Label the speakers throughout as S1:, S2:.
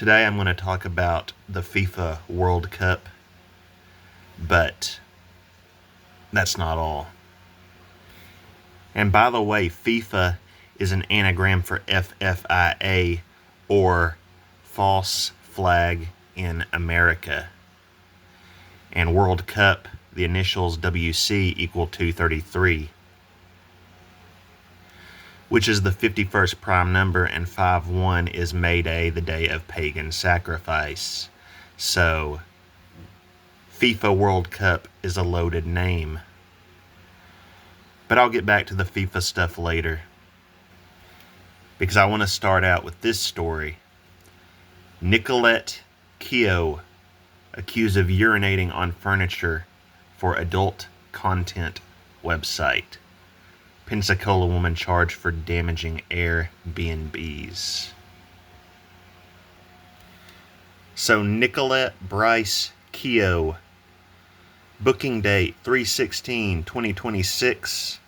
S1: Today I'm going to talk about the FIFA World Cup, but that's not all. And by the way, FIFA is an anagram for FFIA, or False Flag in America. And World Cup, the initials WC equal 233, which is the 51st prime number, and 5-1 is May Day, the day of pagan sacrifice. So, FIFA World Cup is a loaded name. But I'll get back to the FIFA stuff later, because I want to start out with this story. Keough, accused of urinating on furniture for adult content website. Pensacola woman charged for damaging Airbnbs. So Nicolette Bryce Keough, booking date 3/16/2026,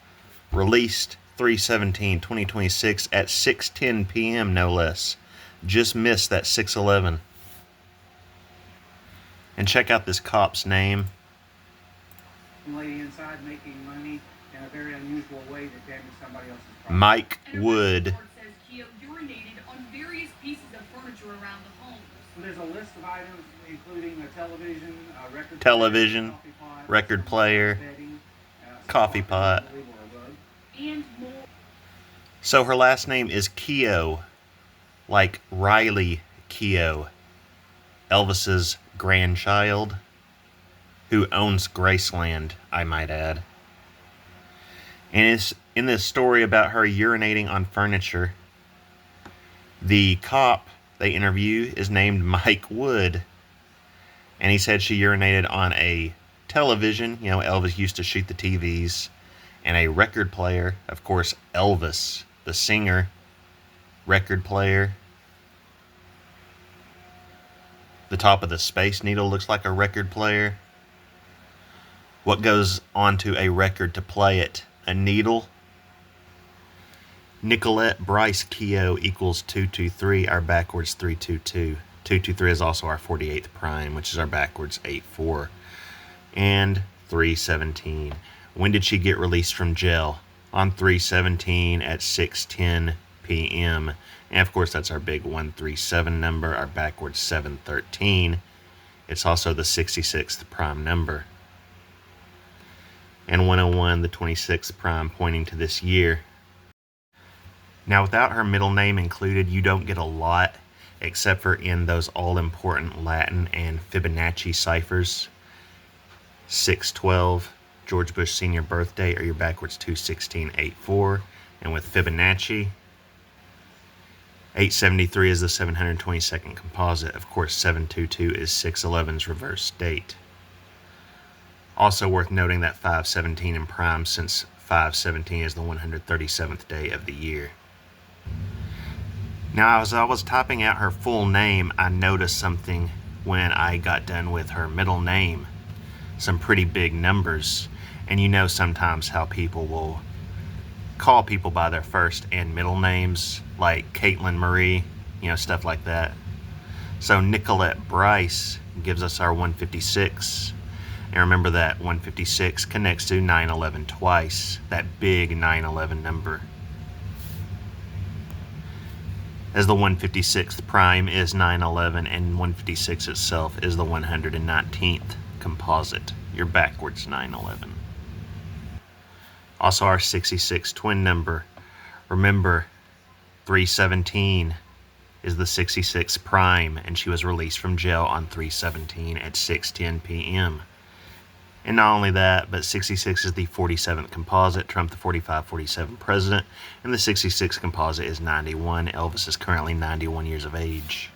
S1: released 3/17/2026 at 6:10 p.m. no less. Just missed that 6:11. And check out this cop's name.
S2: Lady inside making money in a very unusual way that damaged somebody else's property.
S1: Mike Wood.
S3: Says Keough urinated on various pieces of furniture around the home.
S2: So there's a list of items including a television,
S1: record player,
S2: bedding,
S1: coffee pot.
S3: And more.
S1: So her last name is Keough, like Riley Keough, Elvis's grandchild, who owns Graceland, I might add. And it's in this story about her urinating on furniture. The cop they interview is named Mike Wood, and he said she urinated on a television. You know, Elvis used to shoot the TVs, and a record player. Of course, Elvis, the singer, record player. The top of the Space Needle looks like a record player. What goes onto a record to play it? A needle. Nicolette Bryce Keough equals 223, our backwards 322. 223 is also our 48th prime, which is our backwards 84. And 317. When did she get released from jail? On 3/17 at 6:10 p.m. And of course, that's our big 137 number, our backwards 713. It's also the 66th prime number. And 101, the 26th prime, pointing to this year. Now, without her middle name included, you don't get a lot, except for in those all-important Latin and Fibonacci ciphers. 612, George Bush Sr. birthday, or your backwards 21684. And with Fibonacci, 873 is the 722nd composite. Of course, 722 is 611's reverse date. Also worth noting that 517 in prime, since 517 is the 137th day of the year. Now, as I was typing out her full name, I noticed something when I got done with her middle name. Some pretty big numbers. And you know sometimes how people will call people by their first and middle names, like Caitlin Marie, you know, stuff like that. So Nicolette Bryce gives us our 156. And remember that 156 connects to 911 twice, that big 911 number. As the 156th prime is 911, and 156 itself is the 119th composite, your backwards 911. Also our 66 twin number. Remember, 317 is the 66 prime, and she was released from jail on 3/17 at 6:10 p.m. And not only that, but 66 is the 47th composite, Trump the 45-47 president, and the 66 composite is 91. Elvis is currently 91 years of age.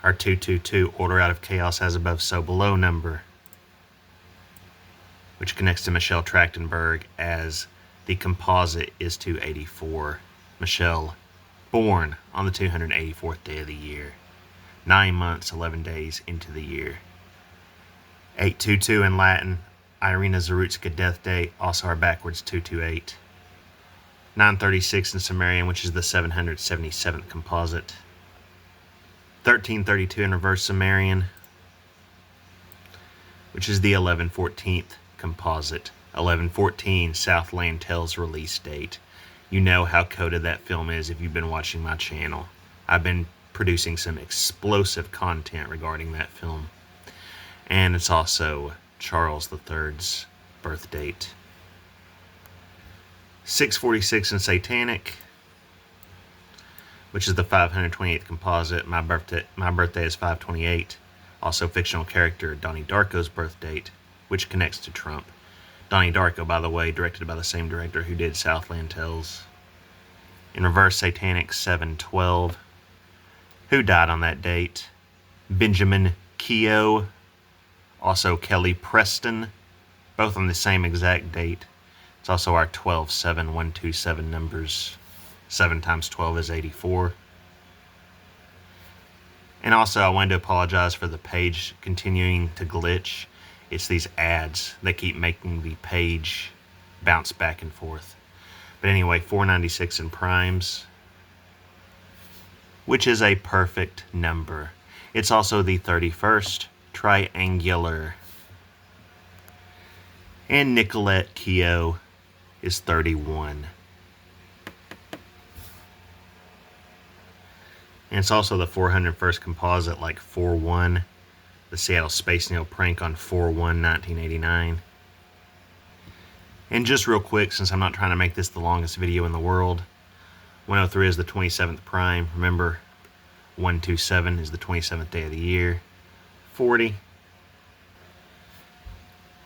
S1: Our 222 order out of chaos has above so below number, which connects to Michelle Trachtenberg, as the composite is 284. Michelle, born on the 284th day of the year, 9 months, 11 days into the year. 822 in Latin, Irina Zarutska death date, also our backwards 228. 936 in Sumerian, which is the 777th composite. 1332 in reverse Sumerian, which is the 11/14th composite. 11/14 Southland Tales release date. You know how coded that film is if you've been watching my channel. I've been producing some explosive content regarding that film. And it's also Charles III's birth date. 646 in Satanic, which is the 528th composite. My birthday is 528. Also fictional character Donnie Darko's birth date, which connects to Trump. Donnie Darko, by the way, directed by the same director who did Southland Tales. In reverse Satanic, 7/12. Who died on that date? Benjamin Keough. Also Kelly Preston. Both on the same exact date. It's also our 127127 numbers. 7 times 12 is 84. And also, I wanted to apologize for the page continuing to glitch. It's these ads that keep making the page bounce back and forth. But anyway, 496 in primes, which is a perfect number. It's also the 31st triangular. And Nicolette Keough is 31. And it's also the 401st composite, like 4/1, the Seattle Space Needle prank on 4/1/1989. And just real quick, since I'm not trying to make this the longest video in the world, 103 is the 27th prime. Remember, 127 is the 27th day of the year. 40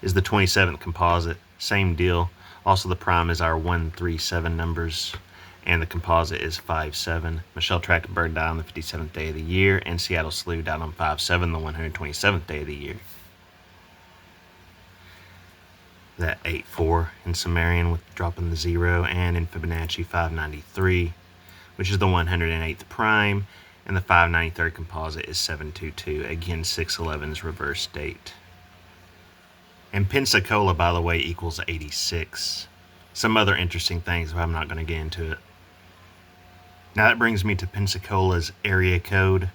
S1: is the 27th composite. Same deal. Also, the prime is our 137 numbers. And the composite is 5/7. Michelle Trachtenberg died on the 57th day of the year, and Seattle Slew died on 5/7, the 127th day of the year. That 8/4 in Sumerian with dropping the 0, and in Fibonacci 593, which is the 108th prime, and the 593rd composite is 722. Again, 611's reverse date. And Pensacola, by the way, equals 86. Some other interesting things, but I'm not going to get into it. Now that brings me to Pensacola's area code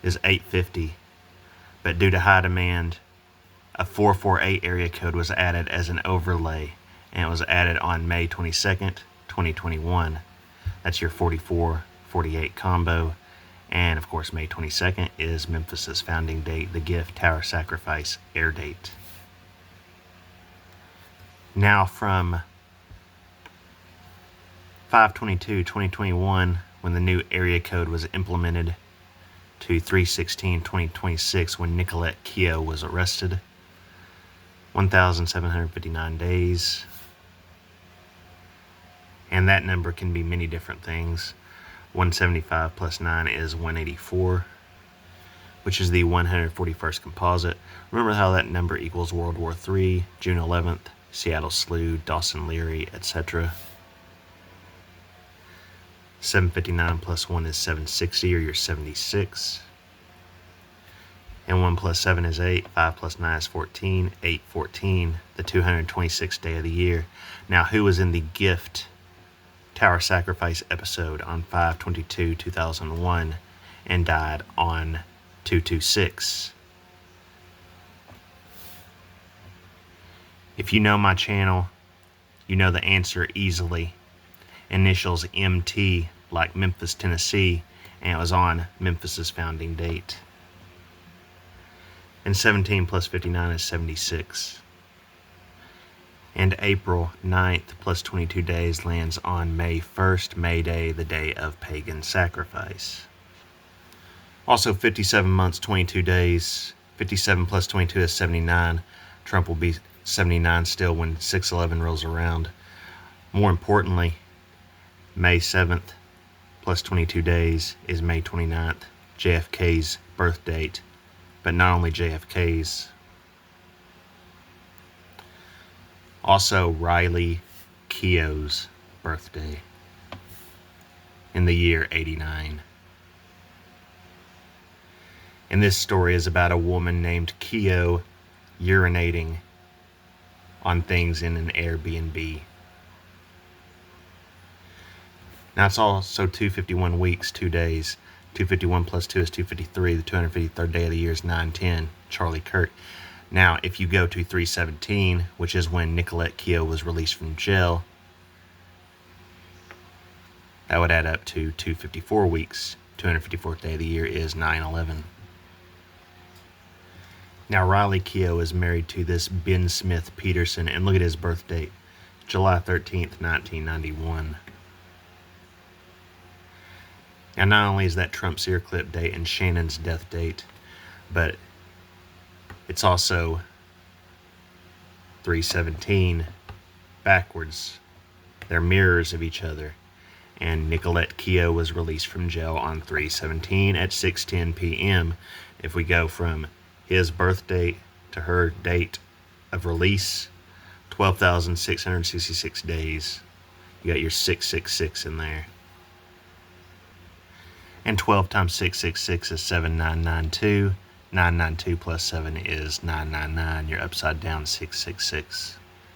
S1: is 850, but due to high demand, a 448 area code was added as an overlay, and it was added on May 22nd, 2021. That's your 44-48 combo, and of course May 22nd is Memphis's founding date, the gift, tower sacrifice, air date. Now from 5/22/2021, when the new area code was implemented, to 3/16/2026, when Nicolette Keough was arrested. 1,759 days. And that number can be many different things. 175 plus 9 is 184, which is the 141st composite. Remember how that number equals World War III, June 11th, Seattle Slew, Dawson Leary, etc. 759 plus 1 is 760, or your 76. And 1 plus 7 is 8. 5 plus 9 is 14. 8/14, the 226th day of the year. Now, who was in the gift tower sacrifice episode on 5/22/2001 and died on 2/26? If you know my channel, you know the answer easily. Initials MT, like Memphis, Tennessee, and it was on Memphis's founding date. And 17 plus 59 is 76. And April 9th plus 22 days lands on May 1st, May Day, the day of pagan sacrifice. Also 57 months, 22 days. 57 plus 22 is 79. Trump will be 79 still when 6/11 rolls around. More importantly, May 7th plus 22 days is May 29th, JFK's birth date. But not only JFK's, also Riley Keough's birthday in the year 89. And this story is about a woman named Keough urinating on things in an Airbnb. Now it's also 251 weeks, 2 days 251 plus 2 is 253. The 253rd day of the year is 9/10. Charlie Kirk. Now, if you go to 317, which is when Nicolette Keough was released from jail, that would add up to 254 weeks. 254th day of the year is 9/11. Now, Riley Keough is married to this Ben Smith Peterson, and look at his birth date, July 13th, 1991. And not only is that Trump's ear clip date and Shannon's death date, but it's also 317 backwards. They're mirrors of each other. And Nicolette Keough was released from jail on 317 at 6:10 p.m. If we go from his birth date to her date of release, 12,666 days. You got your 666 in there. And 12 times 666 is 7992. 992 plus 7 is 999. You're upside down 666.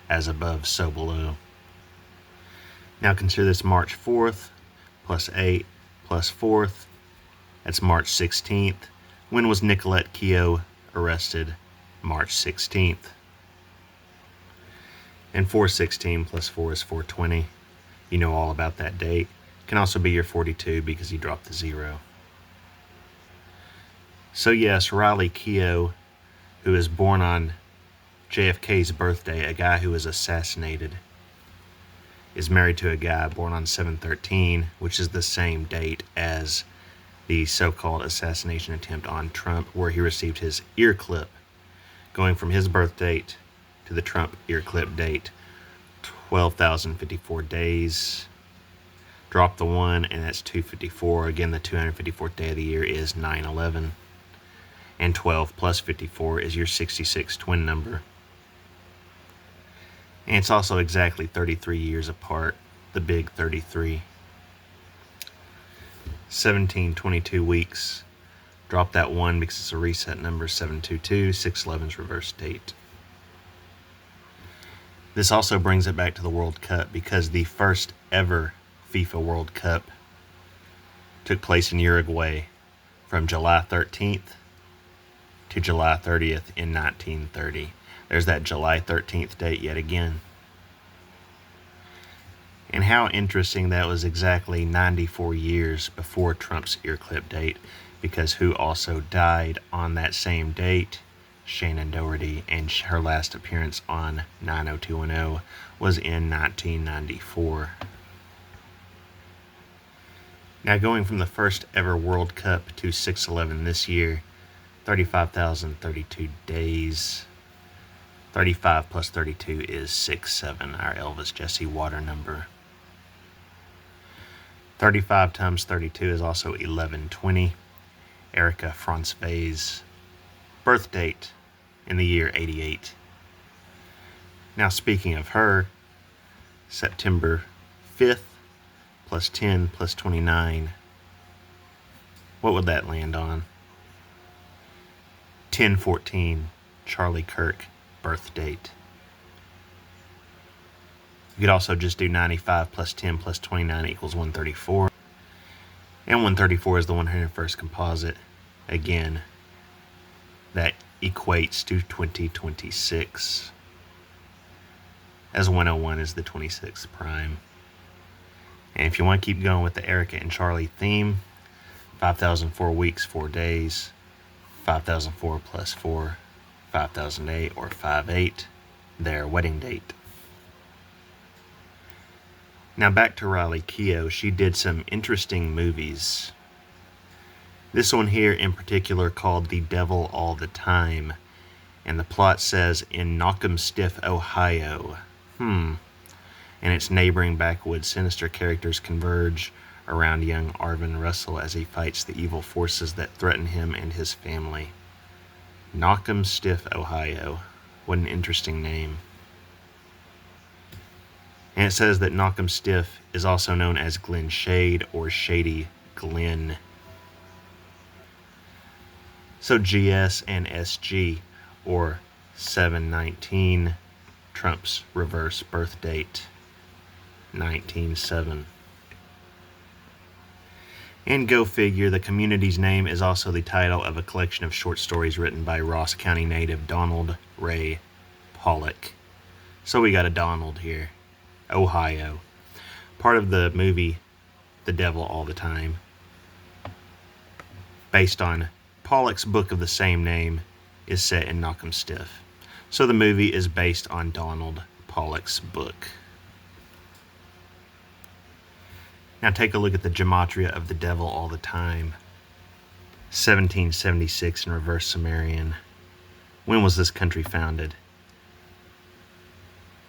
S1: As above, so below. Now consider this March 4th plus 8 plus 4th. That's March 16th. When was Nicolette Keough arrested? March 16th. And 416 plus 4 is 420. You know all about that date. Can also be your 42 because you dropped the 0. So yes, Riley Keough, who is born on JFK's birthday, a guy who was assassinated, is married to a guy born on 7/13, which is the same date as the so-called assassination attempt on Trump, where he received his ear clip, going from his birth date to the Trump ear clip date, 12,054 days. Drop the 1, and that's 254. Again, the 254th day of the year is 9/11. And 12 plus 54 is your 66 twin number. And it's also exactly 33 years apart, the big 33. 1722 weeks. Drop that 1 because it's a reset number, 722. 611's reverse date. This also brings it back to the World Cup because the first ever FIFA World Cup took place in Uruguay from July 13th to July 30th in 1930. There's that July 13th date yet again. And how interesting that was exactly 94 years before Trump's ear clip date, because who also died on that same date? Shannon Doherty, and her last appearance on 90210 was in 1994. Now going from the first ever World Cup to 6/11 this year, 35,032 days. 35 plus 32 is 67, our Elvis Jesse Water number. 35 times 32 is also 1120. Erica Franzwe's birth date in the year 88. Now speaking of her, September 5th plus 10 plus 29. What would that land on? 1014, Charlie Kirk birth date. You could also just do 95 plus 10 plus 29 equals 134. And 134 is the 101st composite. Again, that equates to 2026. As 101 is the 26th prime. And if you want to keep going with the Erica and Charlie theme, 5,004 weeks, 4 days, 5,004 plus 4, 5,008 or 58, their wedding date. Now back to Riley Keough. She did some interesting movies. This one here in particular called The Devil All the Time. And the plot says in Knockemstiff, Ohio. And its neighboring backwoods, sinister characters converge around young Arvin Russell as he fights the evil forces that threaten him and his family. Knockemstiff, Ohio. What an interesting name. And it says that Knockemstiff is also known as Glen Shade or Shady Glen. So GS and SG, or 719, Trump's reverse birth date, 197. And go figure, the community's name is also the title of a collection of short stories written by Ross County native Donald Ray Pollock. So we got a Donald here. Ohio. Part of the movie The Devil All the Time, based on Pollock's book of the same name, is set in Knockemstiff. So the movie is based on Donald Pollock's book. Now take a look at the gematria of The Devil All the Time. 1776 in reverse Sumerian. When was this country founded?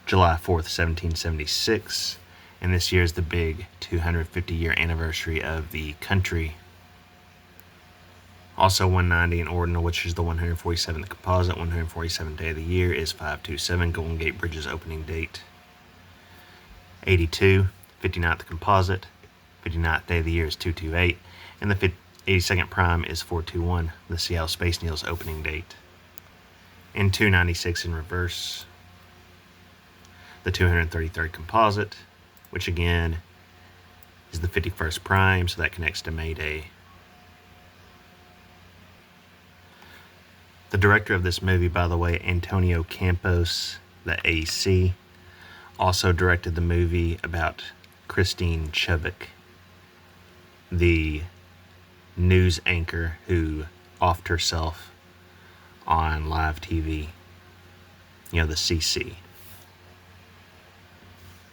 S1: July 4th, 1776. And this year is the big 250-year anniversary of the country. Also 190 in ordinal, which is the 147th composite. 147th day of the year is 527, Golden Gate Bridge's opening date. 82, 59th composite. 59th day of the year is 228. And the 82nd prime is 421, the Seattle Space Needle's opening date. And 296 in reverse, the 233rd composite, which again is the 51st prime, so that connects to May Day. The director of this movie, by the way, Antonio Campos, the AC, also directed the movie about Christine Chubbuck, the news anchor who offed herself on live TV. You know, the CC.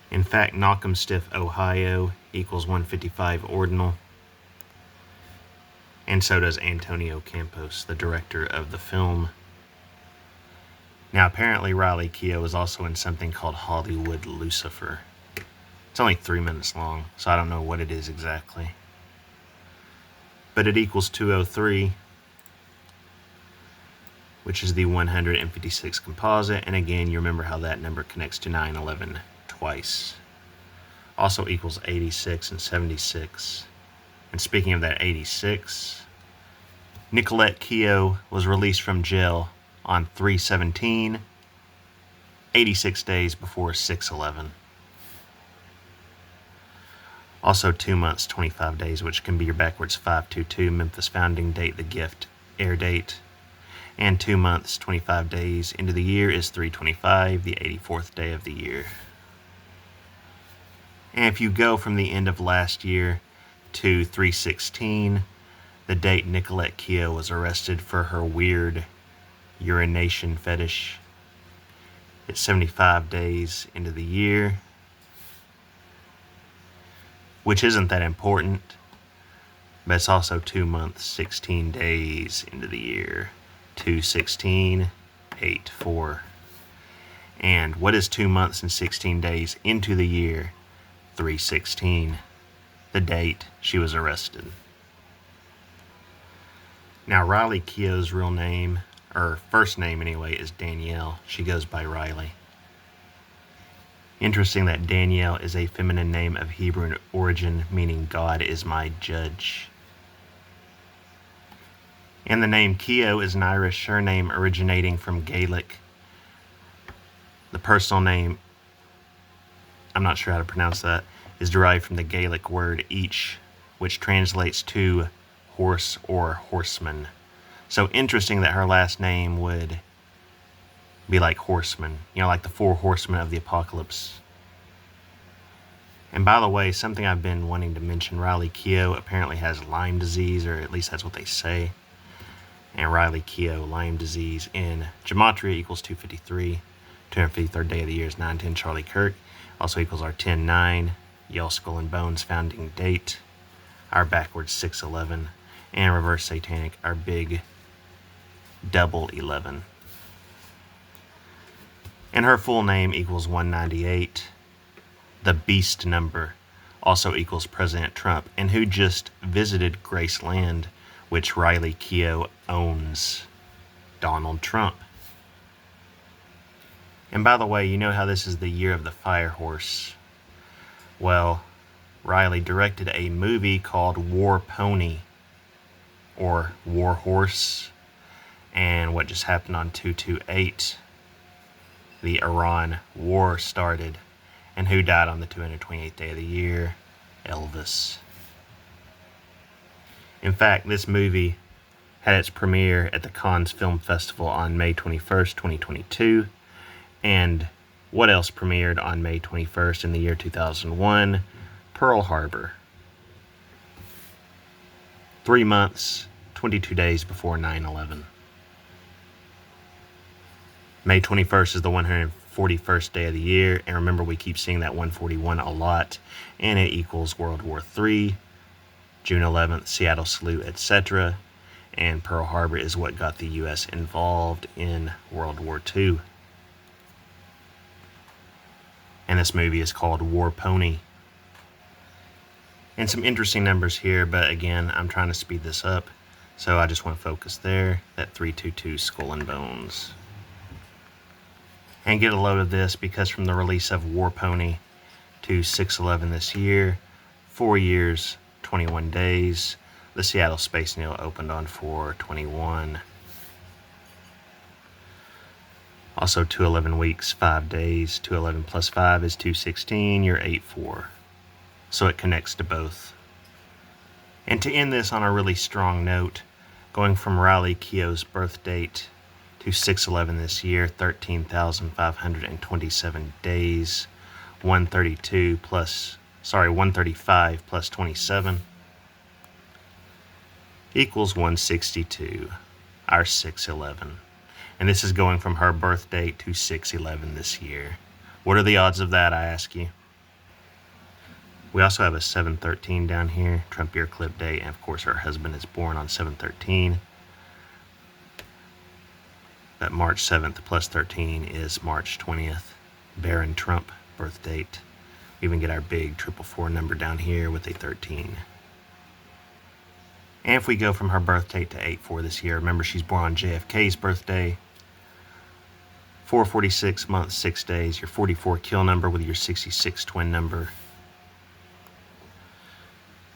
S1: In fact, Knockemstiff, Ohio equals 155 ordinal. And so does Antonio Campos, the director of the film. Now, apparently Riley Keough is also in something called Hollywood Lucifer. It's only 3 minutes long, so I don't know what it is exactly. But it equals 203, which is the 156th composite. And again, you remember how that number connects to 9/11 twice. Also equals 86 and 76. And speaking of that 86, Nicolette Keough was released from jail on 3/17, 86 days before 6/11. Also 2 months, 25 days, which can be your backwards 522, Memphis founding date, the gift air date. And 2 months, 25 days into the year is 3/25, the 84th day of the year. And if you go from the end of last year to 3/16, the date Nicolette Keough was arrested for her weird urination fetish, it's 75 days into the year, which isn't that important, but it's also 2 months, 16 days into the year. 2/16, 8/4. And what is 2 months and 16 days into the year? 3/16, the date she was arrested. Now, Riley Keough's real name, or first name anyway, is Danielle. She goes by Riley. Interesting that Danielle is a feminine name of Hebrew origin, meaning God is my judge. And the name Keough is an Irish surname originating from Gaelic. The personal name, I'm not sure how to pronounce that, is derived from the Gaelic word each, which translates to horse or horseman. So interesting that her last name would be like horseman, you know, like the 4 horsemen of the apocalypse. And by the way, something I've been wanting to mention, Riley Keough apparently has Lyme disease, or at least that's what they say. And Riley Keough, Lyme disease in gematria equals 253. 253rd day of the year is 9/10 Charlie Kirk. Also equals our 10/9, Yale Skull and Bones founding date. Our backwards 6/11. And reverse satanic, our big double 11. And her full name equals 198. The beast number also equals President Trump, and who just visited Graceland, which Riley Keough owns, Donald Trump. And by the way, you know how this is the year of the fire horse. Well, Riley directed a movie called War Pony, or War Horse, and what just happened on 2/28, the Iran war started. And who died on the 228th day of the year? Elvis. In fact, this movie had its premiere at the Cannes Film Festival on May 21st, 2022. And what else premiered on May 21st in the year 2001? Pearl Harbor. 3 months, 22 days before 9/11. May 21st is the 141st day of the year, and remember, we keep seeing that 141 a lot, and it equals World War III, June 11th, Seattle Salute, etc., and Pearl Harbor is what got the U.S. involved in World War II. And this movie is called War Pony. And some interesting numbers here, but again, I'm trying to speed this up, so I just want to focus there, that 322 Skull and Bones. And get a load of this, because from the release of War Pony to 6/11 this year, 4 years, 21 days, the Seattle Space Needle opened on 4/21. Also 211 weeks, 5 days. 211 plus 5 is 216. You're 8/4. So it connects to both. And to end this on a really strong note, going from Riley Keough's birth date to 6/11 this year, 13,527 days. 135 plus 27 equals 162, our 6/11. And this is going from her birth date to 6/11 this year. What are the odds of that, I ask you? We also have a 7/13 down here, Trump year clip date, and of course her husband is born on 7/13. That March 7th plus 13 is March 20th, Barron Trump birth date. We even get our big 444 number down here with a 13. And if we go from her birth date to 8/4 this year, remember she's born on JFK's birthday. 446 months, 6 days, your 44 kill number with your 66 twin number.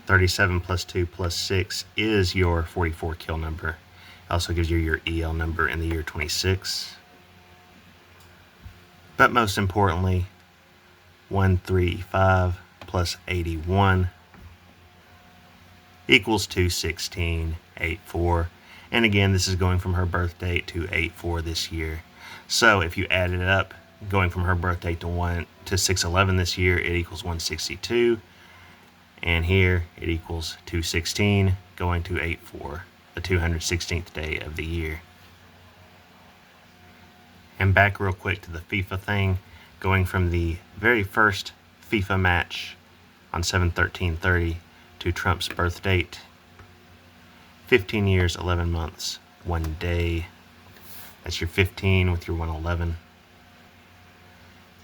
S1: 37 plus 2 plus 6 is your 44 kill number. Also gives you your EL number in the year 26. But most importantly, 135 plus 81 equals 216, 8/4. And again, this is going from her birth date to 8/4 this year. So if you add it up, going from her birth date to 6/11 this year, it equals 162. And here it equals 216, going to 8/4, the 216th day of the year. And back real quick to the FIFA thing, going from the very first FIFA match on 7/13/30 to Trump's birth date, 15 years, 11 months, 1 day. That's your 15 with your 111.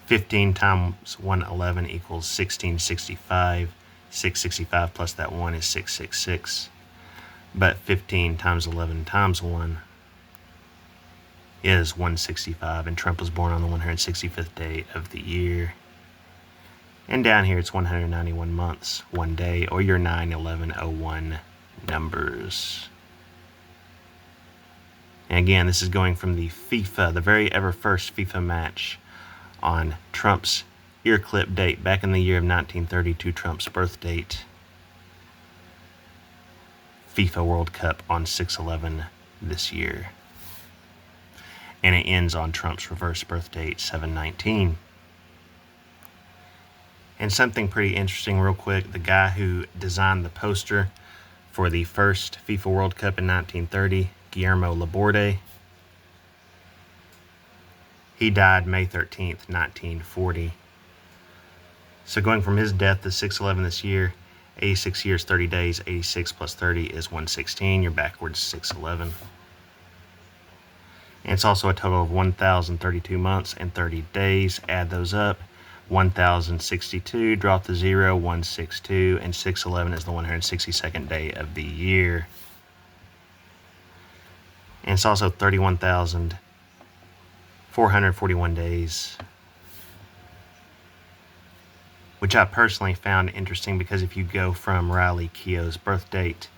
S1: 15 times 111 equals 1665. 665 plus that 1 is 666. But 15 times 11 times 1 is 165. And Trump was born on the 165th day of the year. And down here it's 191 months, 1 day, or your 9/11/01 numbers. And again, this is going from the FIFA, the very ever first FIFA match on Trump's ear clip date back in the year of 1930 to Trump's birth date. FIFA World Cup on 6/11 this year. And it ends on Trump's reverse birth date, 7/19. And something pretty interesting real quick, the guy who designed the poster for the first FIFA World Cup in 1930, Guillermo Laborde, he died May 13th, 1940. So going from his death to 6/11 this year, 86 years, 30 days, 86 plus 30 is 116. You're backwards 6/11. And it's also a total of 1,032 months and 30 days. Add those up. 1,062, drop the 0, 162, and 6/11 is the 162nd day of the year. And it's also 31,441 days, which I personally found interesting because if you go from Riley Keough's birth date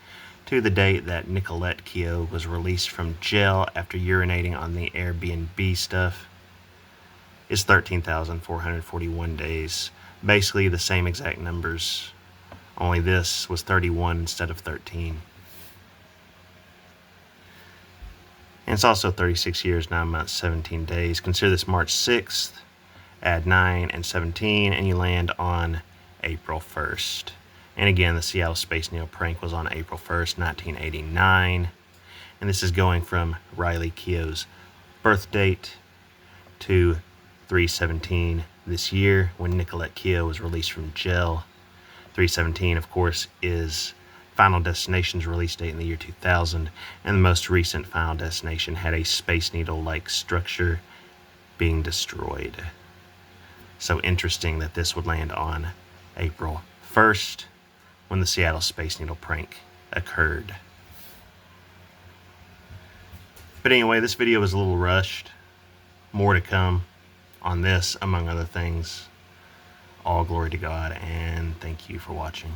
S1: to the date that Nicolette Keough was released from jail after urinating on the Airbnb stuff, it's 13,441 days. Basically the same exact numbers, only this was 31 instead of 13. And it's also 36 years, 9 months, 17 days. Consider this March 6th, add 9 and 17, and you land on April 1st. And again, the Seattle Space Needle prank was on April 1st, 1989. And this is going from Riley Keough's birth date to 3/17 this year when Nicolette Keough was released from jail. 3/17, of course, is Final Destination's release date in the year 2000, and the most recent Final Destination had a Space Needle-like structure being destroyed. So interesting that this would land on April 1st when the Seattle Space Needle prank occurred. But anyway, this video was a little rushed. More to come on this, among other things. All glory to God, and thank you for watching.